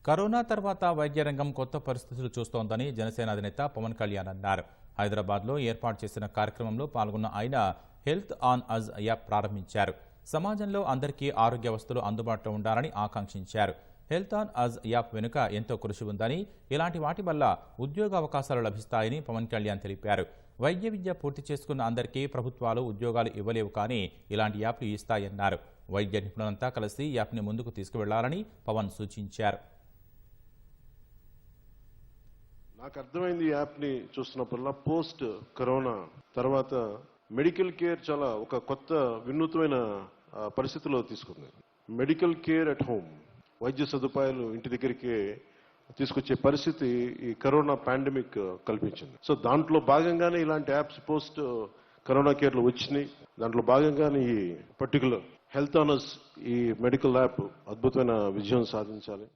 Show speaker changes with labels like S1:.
S1: Corona తర్వాత వైద్య రంగం కొత్త పరిస్థితులు చూస్తోందని జనసేన అధినేత పవన్ కళ్యాణ్ అన్నారు. హైదరాబాద్లో ఏర్పాటు చేసిన కార్యక్రమంలో పాల్గొన్న ఆయన హెల్త్ ఆన్ అజ్ యాప్ ప్రారంభించారు. సమాజంలో అందరికీ ఆరోగ్య వస్తువులు అందుబాటులో ఉండాలని ఆకాంక్షించారు. హెల్త్ ఆన్ అజ్ యాప్ వెనుక ఎంతో కృషి ఉందని, ఇలాంటి వాటి వల్ల ఉద్యోగ అవకాశాలు లభిస్తాయని పవన్ కళ్యాణ్ తెలిపారు. వైద్య విద్య పూర్తి చేసుకున్న అందరికీ ప్రభుత్వాలు ఉద్యోగాలు ఇవ్వలేవు, కానీ ఇలాంటి యాప్లు ఇస్తాయన్నారు. వైద్య నిపుణులంతా కలిసి యాప్ని ముందుకు తీసుకువెళ్లాలని పవన్ సూచించారు.
S2: నాకు అర్థమైంది ఈ యాప్ని చూస్తున్నప్పుడల్లా, పోస్ట్ కరోనా తర్వాత మెడికల్ కేర్ చాలా ఒక కొత్త వినూత్నమైన పరిస్థితిలో తీసుకుంది. మెడికల్ కేర్ అట్ హోమ్, వైద్య సదుపాయాలు ఇంటి దగ్గరికి తీసుకొచ్చే పరిస్థితి ఈ కరోనా పాండమిక్ కల్పించింది. సో దాంట్లో భాగంగానే ఇలాంటి యాప్స్ పోస్ట్ కరోనా కేర్లో వచ్చినాయి. దాంట్లో భాగంగానే ఈ పర్టికులర్ హెల్త్ ఆన్ అజ్ ఈ మెడికల్ యాప్ అద్భుతమైన విజయం సాధించాలి.